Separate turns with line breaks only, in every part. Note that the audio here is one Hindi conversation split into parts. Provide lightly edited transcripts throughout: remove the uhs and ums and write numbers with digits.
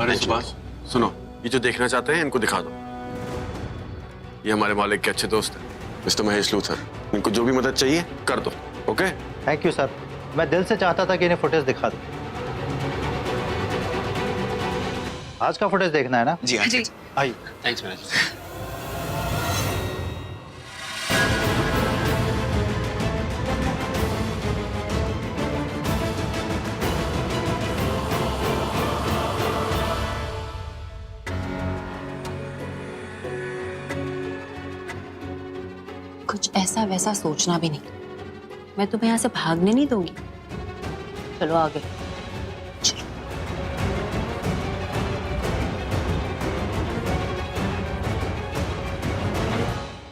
अरे सुभाष सुनो, ये जो देखना चाहते हैं इनको दिखा दो। ये हमारे मालिक के अच्छे दोस्त हैं, मिस्टर महेश लूथर। इनको जो भी मदद चाहिए कर दो। Okay,
thank you sir. मैं दिल से चाहता था कि इन्हें फुटेज दिखा दूं। आज का फुटेज देखना है ना?
जी हाँ जी।
आइए।
Thanks manager.
कुछ ऐसा वैसा सोचना भी नहीं, मैं तुम्हें यहाँ से भागने नहीं दूंगी। चलो आगे। चलो।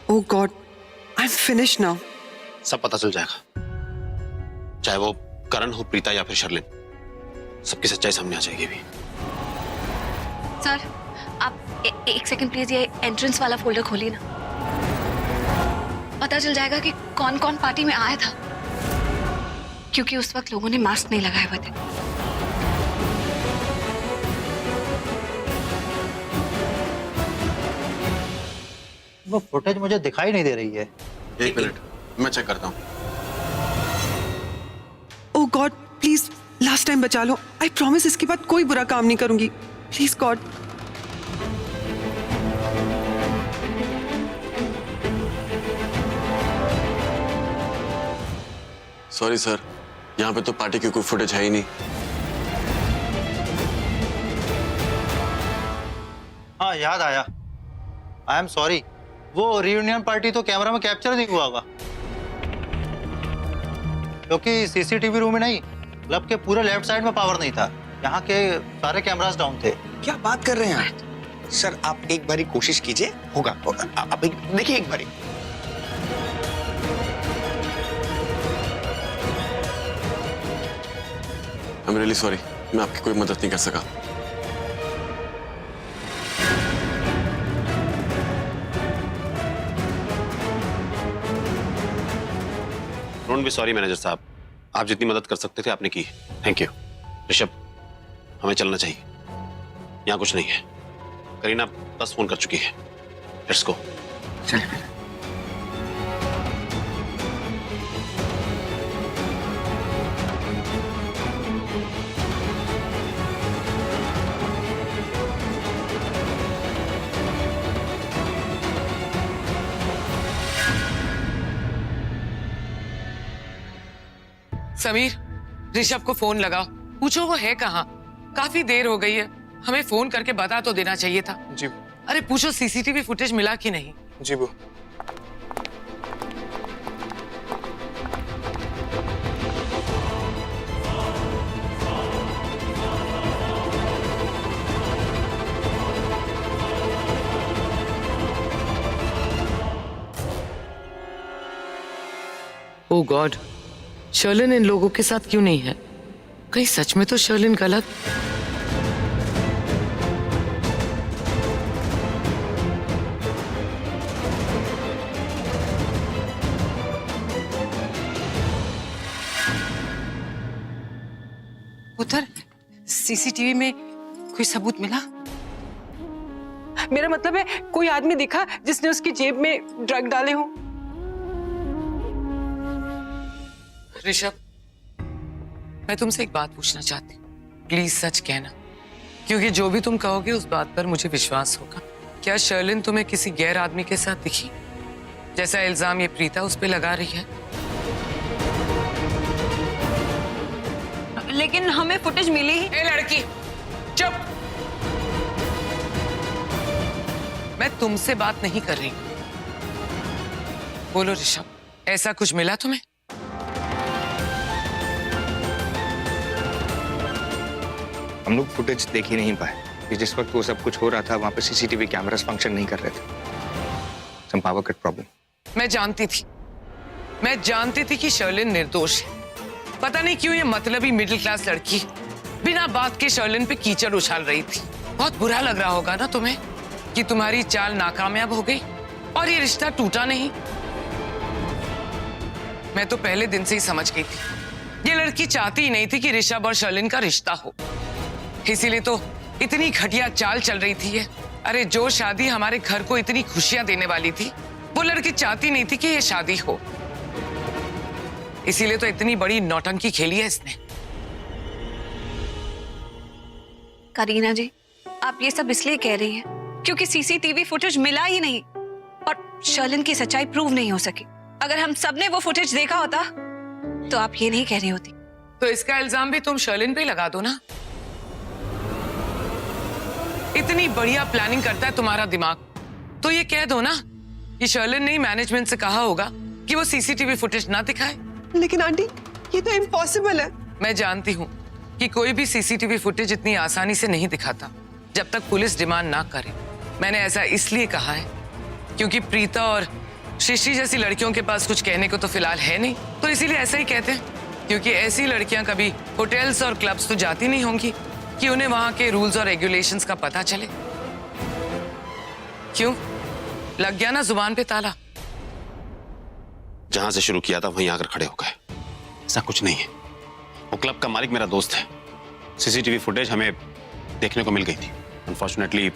Oh God, I'm finished now.
सब पता चल जाएगा, चाहे वो करण हो, प्रीता या फिर शर्लिन, सबकी सच्चाई सामने आ जाएगी भी।
सर आप एक सेकंड प्लीज, ये एंट्रेंस वाला फोल्डर खोलिए ना। पता चल जाएगा कि कौन कौन पार्टी में आया था, क्योंकि उस वक्त लोगों ने मास्क नहीं लगाए हुए थे।
वो फुटेज मुझे दिखाई नहीं दे रही है।
एक मिनट, मैं चेक करता हूँ।
Oh God, please, last time बचा लो। I promise इसके बाद कोई बुरा काम नहीं करूंगी। Please God.
सॉरी सर, यहाँ पे तो पार्टी की कोई फुटेज है ही नहीं।
हाँ याद आया, आई एम सॉरी। वो रियूनियन पार्टी तो कैमरा में कैप्चर नहीं हुआ होगा, क्योंकि सीसीटीवी रूम में नहीं, क्लब के पूरे लेफ्ट साइड में पावर नहीं था। यहाँ के सारे कैमरास डाउन थे।
क्या बात कर रहे हैं आप? सर आप एक बारी कोशिश कीजिए, होगा। आप देखिए एक बारी।
आई एम रियली सॉरी, मैं आपकी कोई मदद नहीं कर सका।
डोंट बी सॉरी मैनेजर साहब, आप जितनी मदद कर सकते थे आपने की। Thank you. ऋषभ, हमें चलना चाहिए, यहाँ कुछ नहीं है। करीना बस फोन कर चुकी है। Let's go.
चलिए।
समीर, ऋषभ को फोन लगाओ, पूछो वो है कहाँ। काफी देर हो गई है, हमें फोन करके बता तो देना चाहिए था।
जी।
अरे पूछो सीसीटीवी फुटेज मिला कि नहीं।
जी वो।
ओ गॉड, शर्लिन इन लोगों के साथ क्यों नहीं है? कहीं सच में तो शर्लिन गलत।
उधर सीसीटीवी में कोई सबूत मिला? मेरा मतलब है कोई आदमी दिखा जिसने उसकी जेब में ड्रग डाले हों?
ऋषभ, मैं तुमसे एक बात पूछना चाहती हूँ, प्लीज सच कहना, क्योंकि जो भी तुम कहोगे उस बात पर मुझे विश्वास होगा। क्या शर्लिन तुम्हें किसी गैर आदमी के साथ दिखी, जैसा इल्जाम ये प्रीता उस पे लगा रही है?
लेकिन हमें फुटेज मिली ही।
ए लड़की, चुप। मैं तुमसे बात नहीं कर रही। बोलो ऋषभ, ऐसा कुछ मिला तुम्हें?
हम लोग फुटेज देख ही नहीं पाए कि जिस वक्त वो सब कुछ हो रहा था वहां पे सीसीटीवी कैमरास फंक्शन नहीं कर रहे थे। Some power cut problem.
मैं जानती थी कि शर्लिन निर्दोष है। पता नहीं क्यों ये मतलबी मिडिल क्लास लड़की बिना बात के शर्लिन पे कीचड़ उछाल रही थी। बहुत बुरा लग रहा होगा ना तुम्हें कि तुम्हारी चाल नाकामयाब हो गई और ये रिश्ता टूटा नहीं। मैं तो पहले दिन से ही समझ गई थी ये लड़की चाहती ही नहीं थी कि ऋषभ और शर्लिन का रिश्ता हो। इसीलिए तो इतनी घटिया चाल चल रही थी ये। अरे जो शादी हमारे घर को इतनी खुशियां देने वाली थी, वो लड़की चाहती नहीं थी कि ये शादी हो। इसीलिए तो इतनी बड़ी नौटंकी खेली है इसने।
करीना जी, आप ये सब इसलिए कह रही हैं क्योंकि सीसीटीवी फुटेज मिला ही नहीं और शर्लिन की सच्चाई प्रूव नहीं हो सकी। अगर हम सब ने वो फुटेज देखा होता तो आप ये नहीं कह रही होती।
तो इसका इल्जाम भी तुम शर्लिन पे लगा दो ना। इतनी बढ़िया प्लानिंग करता है तुम्हारा दिमाग, तो ये कह दो ना कि शर्लिन ने मैनेजमेंट से कहा होगा कि वो सीसीटीवी फुटेज ना दिखाए।
लेकिन आंटी, ये तो इम्पॉसिबल है।
मैं जानती हूँ कि कोई भी सीसीटीवी फुटेज इतनी आसानी से नहीं दिखाता जब तक पुलिस डिमांड ना करे। मैंने ऐसा इसलिए कहा है क्योंकि प्रीता और शिशी जैसी लड़कियों के पास कुछ कहने को तो फिलहाल है नहीं, तो इसीलिए ऐसा ही कहते हैं। क्योंकि ऐसी लड़कियां कभी होटल्स और क्लब्स तो जाती नहीं होंगी कि उन्हें वहां के रूल्स और रेगुलेशंस का पता चले। क्यों, लग गया ना जुबान पे ताला?
जहां से शुरू किया था वहीं आकर खड़े हो गए। ऐसा कुछ नहीं है। वो क्लब का मालिक मेरा दोस्त है। सीसीटीवी फुटेज हमें देखने को मिल गई थी। अनफॉर्चुनेटली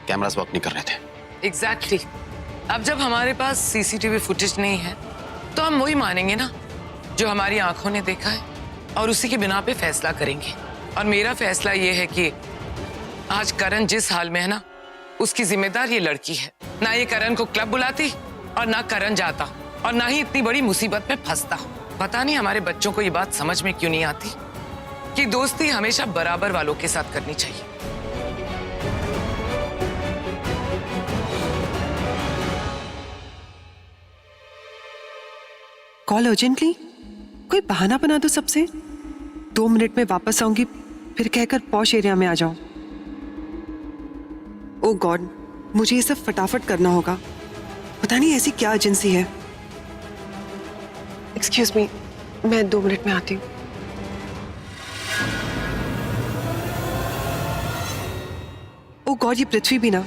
कैमरास वर्क नहीं कर रहे थे।
एग्जैक्टली। अब जब हमारे पास सीसीटीवी फुटेज नहीं है तो हम वही मानेंगे ना जो हमारी आंखों ने देखा है, और उसी के बिना पे फैसला करेंगे। और मेरा फैसला ये है कि आज करण जिस हाल में है ना, उसकी जिम्मेदार ये लड़की है। ना ये करण को क्लब बुलाती और ना करण जाता और ना ही इतनी बड़ी मुसीबत में फंसता। पता नहीं हमारे बच्चों को ये बात समझ में क्यों नहीं आती कि दोस्ती हमेशा बराबर वालों के साथ करनी चाहिए।
कॉल अर्जेंटली, कोई बहाना बना दो सबसे। 2 मिनट में वापस आऊंगी, फिर कहकर पॉश एरिया में आ जाऊं। ओ गॉड, मुझे ये सब फटाफट करना होगा। पता नहीं ऐसी क्या एजेंसी है। एक्सक्यूज मी, मैं 2 मिनट में आती हूँ। ओ गॉड, ये पृथ्वी भी ना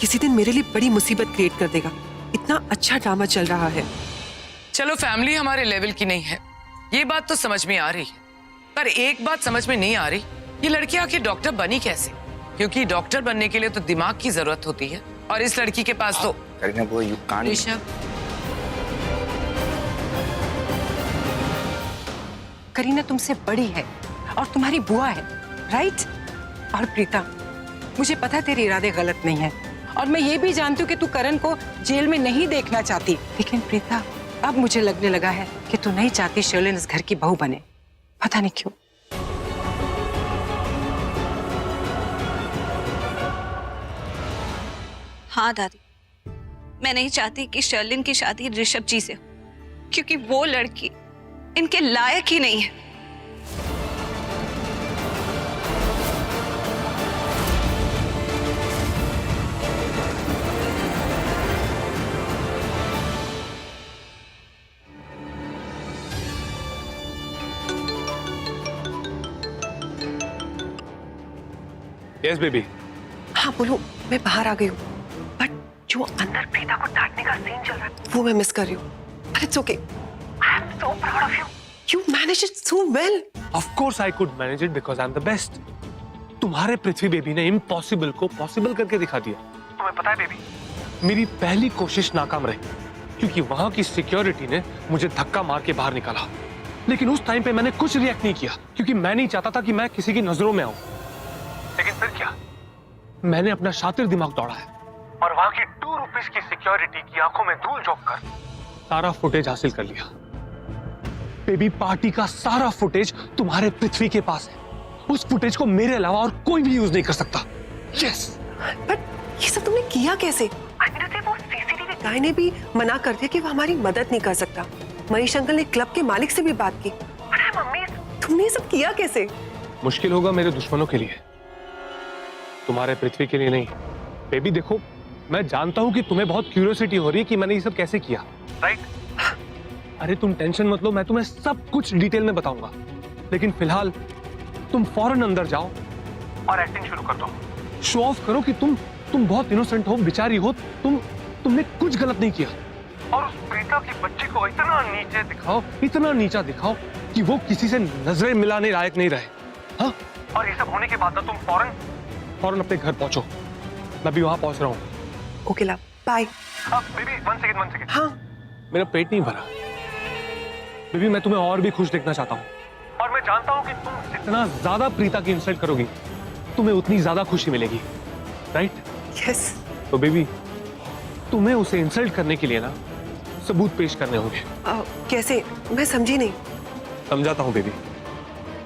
किसी दिन मेरे लिए बड़ी मुसीबत क्रिएट कर देगा। इतना अच्छा ड्रामा चल रहा है।
चलो फैमिली हमारे लेवल की नहीं है, ये बात तो समझ में आ रही है, पर एक बात समझ में नहीं आ रही, ये लड़की आखिर डॉक्टर बनी कैसे? क्योंकि डॉक्टर बनने के लिए तो दिमाग की जरूरत होती है, और इस लड़की के पास तो
करीना, वो यू कांट।
ऋषभ,
करीना तुमसे बड़ी है और तुम्हारी बुआ है, राइट? और प्रीता, मुझे पता है तेरे इरादे गलत नहीं है, और मैं ये भी जानती हूँ कि तू करण को जेल में नहीं देखना चाहती। लेकिन प्रीता, अब मुझे लगने लगा है कि तू नहीं चाहती शर्लिन इस घर की बहू बने। पता नहीं क्यों।
हाँ दादी, मैं नहीं चाहती कि शर्लिन की शादी ऋषभ जी से हो, क्योंकि वो लड़की इनके लायक ही नहीं है।
Yes, baby.
हाँ बोलो, मैं बाहर आ गई हूँ, बट जो अंदर प्रीता को डांटने का सीन चल रहा है वो मैं मिस कर रही हूँ। But it's okay. I am so proud of you. You managed it so well.
Of course I could manage it because I'm the best. तुम्हारे पृथ्वी बेबी ने इम्पॉसिबल को पॉसिबल करके दिखा दिया। तुम्हें पता है बेबी, मेरी पहली कोशिश नाकाम रही क्योंकि वहां की सिक्योरिटी ने मुझे धक्का मार के बाहर निकाला। लेकिन उस टाइम पे मैंने कुछ रिएक्ट नहीं किया क्योंकि मैं नहीं चाहता था कि मैं किसी की नजरों में आऊं। लेकिन फिर क्या, मैंने अपना शातिर दिमाग दौड़ा है और वहां की 2 रुपीस की सिक्योरिटी की आंखों में धूल झोंक कर सारा फुटेज हासिल कर लिया। बेबी, पार्टी का सारा फुटेज तुम्हारे पृथ्वी के पास है। उस फुटेज को मेरे अलावा और कोई भी यूज नहीं कर सकता। यस।
बट ये सब तुमने किया कैसे? वो सीसीटीवी गाय ने भी मना कर दिया कि वो हमारी मदद नहीं कर सकता। मनीष अंकल ने क्लब के मालिक से भी बात की। अरे मम्मी, तुमने ये सब किया कैसे?
मुश्किल होगा मेरे दुश्मनों के लिए, तुम्हारे पृथ्वी के लिए नहीं। बेबी देखो, मैं जानता हूं कि तुम्हें बहुत क्यूरियोसिटी हो रही है कि मैंने ये सब कैसे किया, राइट? अरे तुम टेंशन मत लो, मैं तुम्हें सब कुछ डिटेल में बताऊंगा। लेकिन फिलहाल तुम फौरन अंदर जाओ और एक्टिंग शुरू कर दो। शो ऑफ करो कि तुम बहुत इनोसेंट हो, बेचारी हो, तुमने कुछ गलत नहीं किया। और उस प्रीता की बच्ची को इतना नीचे दिखाओ, इतना नीचा दिखाओ कि वो किसी से नजरें मिलाने लायक नहीं रहे। हाँ? और ये सब होने के बाद तुम फौरन फौरन अपने घर पहुंचो, मैं भी वहां पहुंच रहा हूँ।
Okay love, bye.
Baby 1 second.
हाँ
मेरा पेट नहीं भरा बेबी, मैं तुम्हें और भी खुश देखना चाहता हूँ, और मैं जानता हूँ कि तुम जितना ज्यादा प्रीता की इंसल्ट करोगी तुम्हें उतनी ज्यादा खुशी मिलेगी, राइट?
यस।
तो बेबी तुम्हें उसे इंसल्ट करने के लिए ना सबूत पेश करने होंगे।
कैसे? मैं समझी नहीं।
समझाता हूँ बेबी।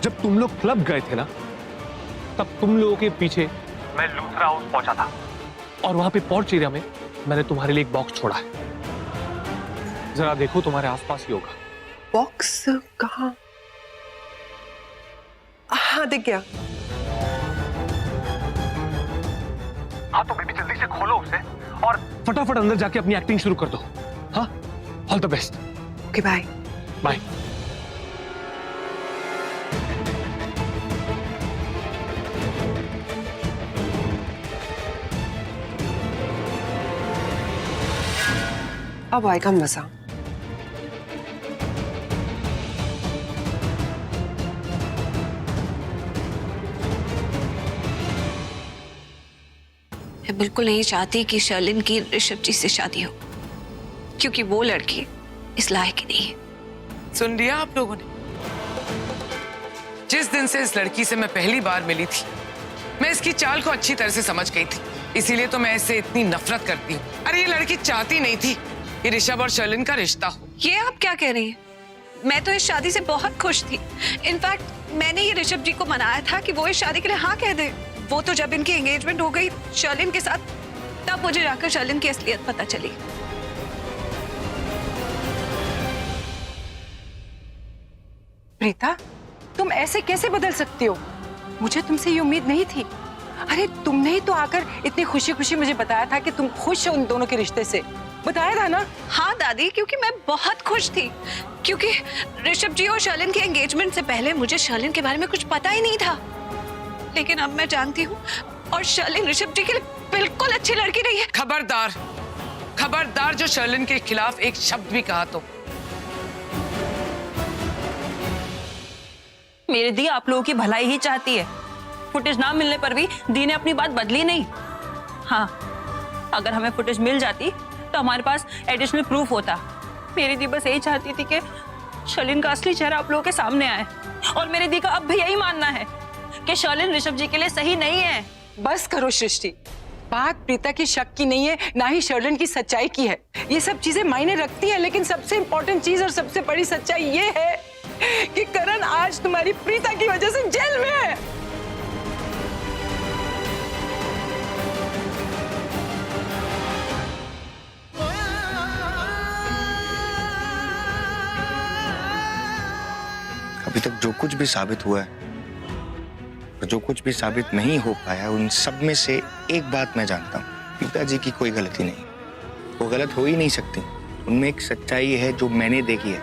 जब तुम लोग क्लब गए थे ना, तब तुम लोगों के पीछे मैं लूथरा हाउस पहुंचा था, और वहां पे पोर्च एरिया में मैंने तुम्हारे लिए एक बॉक्स छोड़ा है। जरा देखो, तुम्हारे आसपास ही होगा।
बॉक्स कहाँ? हाँ दिख गया।
हाँ तो बेबी जल्दी से खोलो उसे और फटाफट अंदर जाके अपनी एक्टिंग शुरू कर दो। हाँ, all the best.
Okay bye.
Bye.
अब आएगा मजा।
मैं बिल्कुल नहीं चाहती कि शर्लिन की ऋषभ जी से शादी हो, क्योंकि वो लड़की इस लायक ही नहीं है।
सुन लिया आप लोगों ने? जिस दिन से इस लड़की से मैं पहली बार मिली थी, मैं इसकी चाल को अच्छी तरह से समझ गई थी, इसीलिए तो मैं इससे इतनी नफरत करती हूँ। अरे ये लड़की चाहती नहीं थी कि ऋषभ और शर्लिन का रिश्ता हो।
ये आप क्या कह रही हैं? मैं तो इस शादी से बहुत खुश थी। इनफैक्ट मैंने ये ऋषभ जी को मनाया था कि वो इस शादी के लिए हाँ कह दे। वो तो जब इनकी एंगेजमेंट हो गई शर्लिन के साथ, तब मुझे जाकर शर्लिन की असलियत पता चली।
प्रीता, तुम ऐसे कैसे बदल सकती हो? मुझे तुमसे ये उम्मीद नहीं थी। अरे तुमने ही तो आकर इतनी खुशी खुशी मुझे बताया था कि तुम खुश हो उन दोनों के रिश्ते से। बताया था ना?
हाँ दादी, क्योंकि मैं बहुत खुश थी, क्योंकि ऋषभ जी और शर्लिन के एंगेजमेंट से पहले मुझे शर्लिन के बारे में कुछ पता ही नहीं था। लेकिन अब मैं जानती हूँ, और शर्लिन ऋषभ जी के लिए बिल्कुल अच्छी लड़की नहीं है।
खबरदार, खबरदार जो शर्लिन के खिलाफ एक शब्द भी कहा तो।
मेरी दी आप लोगों की भलाई ही चाहती है। फुटेज ना मिलने पर भी दी ने अपनी बात बदली नहीं। हाँ, अगर हमें फुटेज मिल जाती तो हमारे पास एडिशनल प्रूफ होता। मेरी दी बस यही चाहती थी कि शर्लिन का असली चेहरा आप लोगों के सामने आए, और मेरी दी का अब भी यही मानना है कि शर्लिन ऋषभ जी के लिए सही नहीं है।
बस करो सृष्टि, बात प्रीता की शक की नहीं है, ना ही शर्लिन की सच्चाई की है। ये सब चीजें मायने रखती है, लेकिन सबसे इंपॉर्टेंट चीज और सबसे बड़ी सच्चाई ये है कि करण आज तुम्हारी प्रीता की वजह से जेल में है।
अभी तक जो कुछ भी साबित हुआ है और जो कुछ भी साबित नहीं हो पाया, उन सब में से एक बात मैं जानता हूँ, पिताजी की कोई गलती नहीं। वो गलत हो ही नहीं सकती। उनमें एक सच्चाई है जो मैंने देखी है।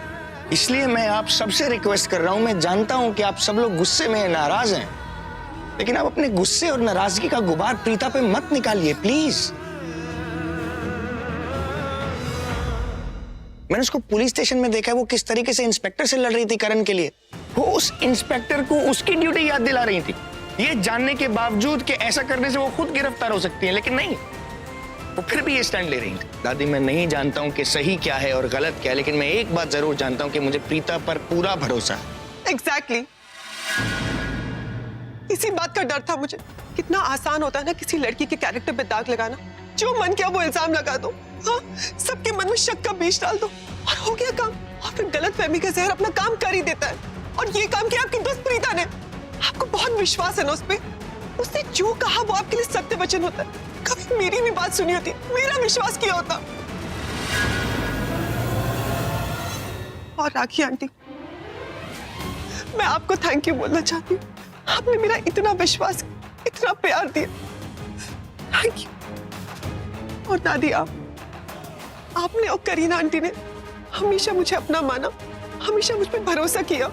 इसलिए मैं आप सबसे रिक्वेस्ट कर रहा हूँ। मैं जानता हूँ कि आप सब लोग गुस्से में नाराज हैं, लेकिन आप अपने गुस्से और नाराजगी का गुबार प्रीता पे मत निकालिए प्लीज। मैंने उसको पुलिस स्टेशन में देखा है, वो किस तरीके से इंस्पेक्टर से लड़ रही थी करण के लिए। वो उस इंस्पेक्टर को उसकी ड्यूटी याद दिला रही थी, ये जानने के बावजूद कि ऐसा करने से वो खुद गिरफ्तार हो सकती है, लेकिन नहीं, वो फिर भी ये स्टैंड ले रही थी। दादी, मैं नहीं जानता हूँ कि सही क्या है और गलत क्या है, लेकिन मैं एक बात जरूर जानता हूँ कि मुझे प्रीता पर पूरा भरोसा है।
एग्जैक्टली, इसी बात का डर था मुझे। कितना आसान होता है ना किसी लड़की के कैरेक्टर पे दाग लगाना। जो मन किया वो इल्जाम लगा दो, हाँ, सबके मन में शक का बीज डाल दो और हो गया काम। और फिर गलतफहमी का जहर अपना काम कर ही देता है। और ये काम किया आपकी दोस्त प्रीता ने। आपको बहुत विश्वास है ना उस पे। उसने जो कहा वो आपके लिए सत्य वचन होता है। कभी मेरी भी बात सुनी होती, मेरा विश्वास किया होता। और राखी आंटी, मैं आपको थैंक यू बोलना चाहती हूँ। आपने मेरा इतना विश्वास, इतना प्यार दिया, थैंक यू। और दादी, आपने और करीना आंटी ने हमेशा मुझे अपना माना, हमेशा मुझ पर भरोसा किया,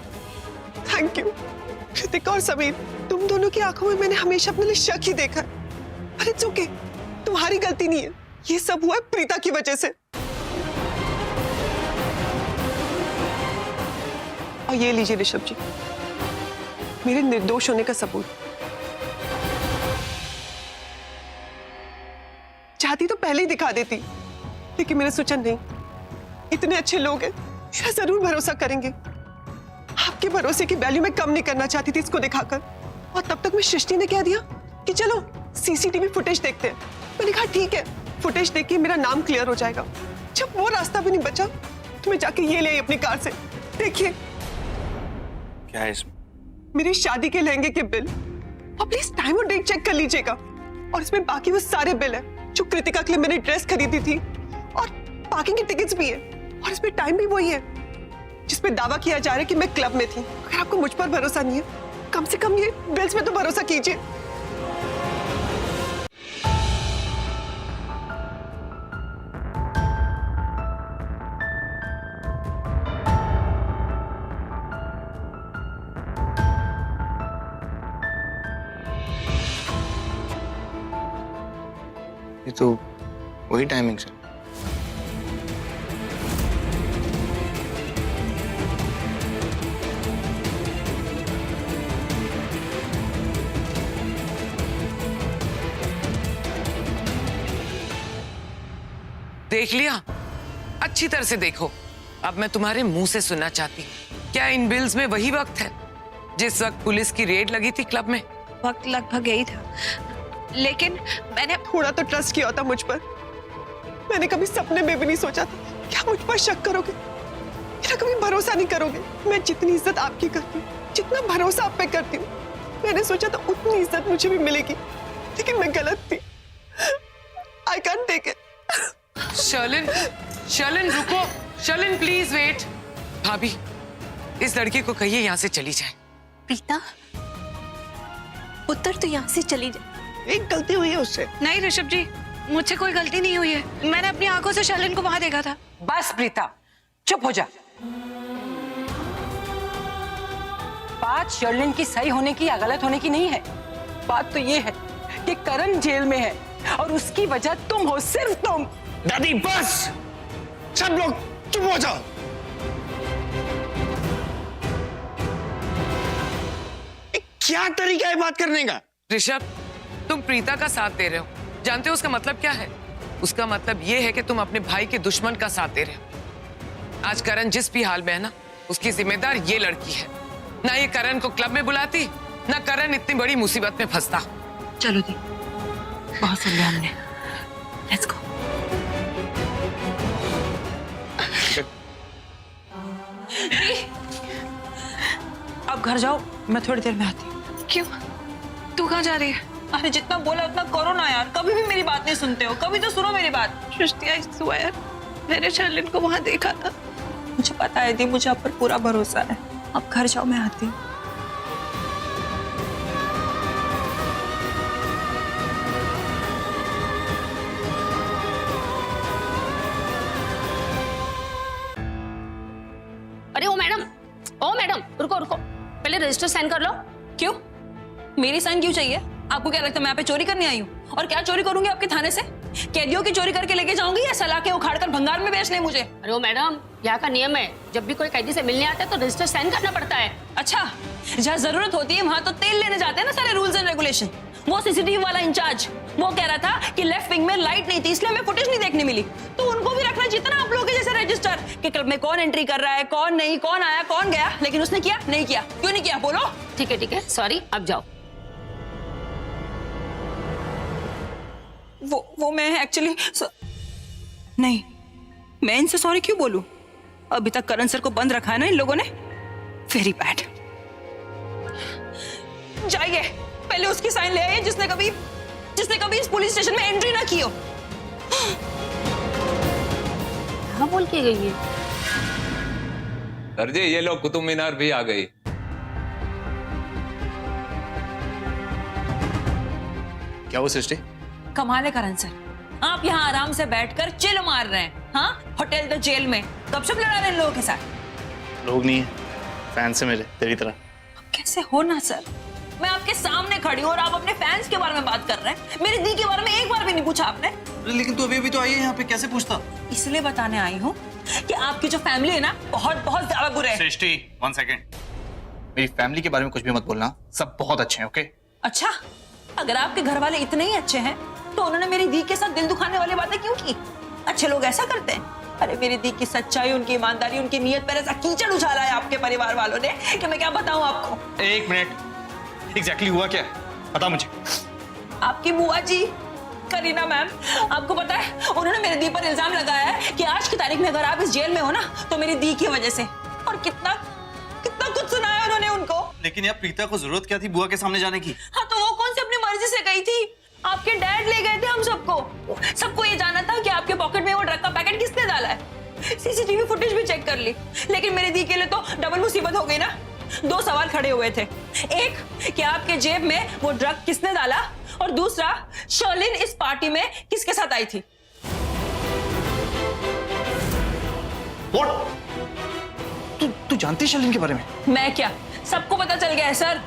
थैंक यू। कृतिका और समीर, तुम दोनों की आंखों में मैंने हमेशा अपने लिए शक ही देखा है। पर इट्स ओके, तुम्हारी गलती नहीं है, ये सब हुआ है प्रीता की वजह से। और ये लीजिए ऋषभ जी, मेरे निर्दोष होने का सबूत। चाहती तो पहले ही दिखा देती, लेकिन मैंने सोचा नहीं, इतने अच्छे लोग हैं, शायद जरूर भरोसा करेंगे। आपके भरोसे की वैल्यू मैं कम नहीं करना चाहती थी इसको दिखाकर। और तब तक में सृष्टि ने कह दिया कि चलो सीसीटीवी फुटेज देखते हैं। मैंने कहा ठीक है, फुटेज देख के मेरा नाम क्लियर हो जाएगा। जब वो रास्ता भी नहीं बचा तो मैं जाके ये ले आई अपनी कार से। देखिए
क्या है इसमें?
मेरी शादी के लहंगे के बिल, और प्लीज टाइम और डेट चेक कर लीजिएगा। और इसमें बाकी वो सारे बिल है जो कृतिका के लिए मैंने ड्रेस खरीदी थी, और पार्किंग की टिकट्स भी है, और इसमें टाइम भी वही है जिसमें दावा किया जा रहा है कि मैं क्लब में थी। अगर आपको मुझ पर भरोसा नहीं है, कम से कम ये बिल्स में तो भरोसा कीजिए।
ये तो वही टाइमिंग से।
देख लिया? अच्छी तरह से देखो। अब मैं तुम्हारे मुंह से सुनना चाहती हूँ, क्या इन बिल्स में वही वक्त है जिस वक्त पुलिस की रेड लगी थी क्लब में?
वक्त लगभग यही था, लेकिन मैंने
थोड़ा तो ट्रस्ट किया होता मुझ पर। मैंने कभी सपने में भी नहीं सोचा था कि आप मुझ पर शक करोगे, मेरा कभी भरोसा नहीं करोगे। मैं जितनी इज्जत आपकी करती हूँ, जितना भरोसा आप पे करती हूँ, मैंने सोचा था उतनी इज्जत मुझे भी मिलेगी, लेकिन मैं गलत थी। I can't take it.
Sherlyn, Sherlyn रुको, शर्लिन प्लीज वेट। भाभी, इस लड़की को कहिए यहाँ से चली जाए।
प्रीता, उत्तर तो यहाँ से चली जाए।
एक गलती हुई है उससे।
नहीं ऋषभ जी, मुझसे कोई गलती नहीं हुई है। मैंने अपनी आंखों से शर्लिन को वहां देखा था।
बस प्रीता, चुप हो जा। बात शर्लिन की सही होने की या गलत होने की नहीं है। बात तो ये है कि करण जेल में है और उसकी वजह तुम हो, सिर्फ तुम।
दादी बस, सब लोग चुप हो जाओ। क्या तरीका है बात करने का?
ऋषभ, तुम प्रीता का साथ दे रहे हो। जानते हो उसका मतलब क्या है? उसका मतलब ये है कि तुम अपने भाई के दुश्मन का साथ दे रहे हो। आज करण जिस भी हाल में है ना, उसकी जिम्मेदार ये लड़की है। ना ये करण को क्लब में बुलाती, ना करण इतनी बड़ी मुसीबत में फंसता।
चलो दी, बहुत सुन लिया हमने, लेट्स गो। अब घर जाओ, मैं थोड़ी देर में आती हूँ।
क्यों? तू कहाँ जा रही है?
अरे जितना बोला उतना करो ना यार, कभी भी मेरी बात नहीं सुनते हो। कभी तो सुनो मेरी बात।
सृष्टि, आई स्वेयर, मैंने शर्लिन को वहां देखा था।
मुझे पता है दी, मुझे आप पर पूरा भरोसा है। अब घर जाओ, मैं आती हूँ।
अरे ओ मैडम, रुको रुको, पहले रजिस्टर साइन कर लो।
क्यों? मेरी साइन क्यों चाहिए? आपको क्या लगता है मैं यहाँ पे चोरी करने आई हूँ? और क्या चोरी करूंगी आपके थाने से? कैदियों की चोरी करके लेके जाऊंगी या सलाखें उखाड़कर भंगार में बेचने मुझे?
अरे ओ मैडम, यहाँ का नियम है, जब भी कोई कैदी से मिलने आता है तो रजिस्टर साइन करना पड़ता है।
अच्छा, जहाँ जरूरत होती है वहां तो तेल लेने जाते हैं ना सारे रूल्स एंड रेगुलेशन। वो सीसीटीवी वाला इंचार्ज वो कह रहा था कि लेफ्ट विंग में लाइट नहीं थी, इसलिए हमें फुटेज नहीं देखने मिली। तो उनको भी रखना जितना आप लोगों के जैसे रजिस्टर कि क्लब में कौन एंट्री कर रहा है, कौन नहीं, कौन आया, कौन गया। लेकिन उसने किया नहीं किया? क्यों नहीं किया बोलो?
ठीक है, सॉरी, अब जाओ।
वो मैं एक्चुअली नहीं, मैं इनसे सॉरी क्यों बोलूं? अभी तक करण सर को बंद रखा है ना इन लोगों ने। Very bad. जाइए, पहले उसकी साइन ले आइए जिसने कभी इस पुलिस स्टेशन में एंट्री ना की हो।
हाँ बोल के गई है।
सर जी, ये लो, कुतुब मीनार भी आ गई।
क्या वो सृष्टि?
कमाल है करण सर, आप यहाँ आराम से बैठकर चिल मार रहे हैं। हाँ, होटल द जेल में गपशप लड़ा रहे हैं लोगों के साथ।
लोग नहीं है, फैंस है मेरे, तेरी तरह।
कैसे हो ना सर, मैं आपके सामने खड़ी हूँ और आप अपने फैंस के बारे में बात कर रहे हैं। मेरी दी के बारे में एक बार भी नहीं पूछा आपने।
लेकिन तू अभी तो आई है यहाँ पे, कैसे पूछता?
इसलिए बताने आई हूँ कि आपकी जो फैमिली है ना, बहुत बहुत ज्यादा बुरे हैं।
सृष्टि, 1 सेकेंड। मेरी फैमिली के बारे में कुछ भी मत बोलना, सब बहुत अच्छे हैं, ओके?
अच्छा, अगर आपके घर वाले इतने ही अच्छे हैं तो उन्होंने मेरी दी के साथ दिल दुखाने वाली बातें क्यों की? अच्छे लोग ऐसा करते हैं? अरे मेरी दी की सच्चाई, उनकी ईमानदारी, उनकी नीयत पर ऐसा कीचड़ उछाला है आपके परिवार वालों ने कि मैं क्या बताऊं आपको।
एक मिनट, एग्जैक्टली हुआ क्या है? बता मुझे।
आपकी बुआ जी करीना मैम, आपको पता है उन्होंने मेरी दी पर इल्जाम लगाया है कि आज की तारीख में अगर आप इस जेल में हो ना तो मेरी दी की वजह से। और कितना कितना कुछ सुनाया उन्होंने उनको।
लेकिन यार प्रीता को जरूरत क्या थी बुआ के सामने जाने की?
हाँ तो वो कौन सी अपनी मर्जी से गई थी? आपके डैड ले गए थे हम सबको ये जाना था कि आपके पॉकेट में वो ड्रग का पैकेट किसने डाला है। सीसीटीवी फुटेज भी चेक कर ली, लेकिन मेरी दी के लिए तो डबल मुसीबत हो गई ना। दो सवाल खड़े हुए थे, एक कि आपके जेब में वो ड्रग किसने डाला, और दूसरा शर्लिन इस पार्टी में किसके साथ आई थी।
तू जानती है शर्लिन के बारे में?
मैं क्या, सबको पता चल गया है सर।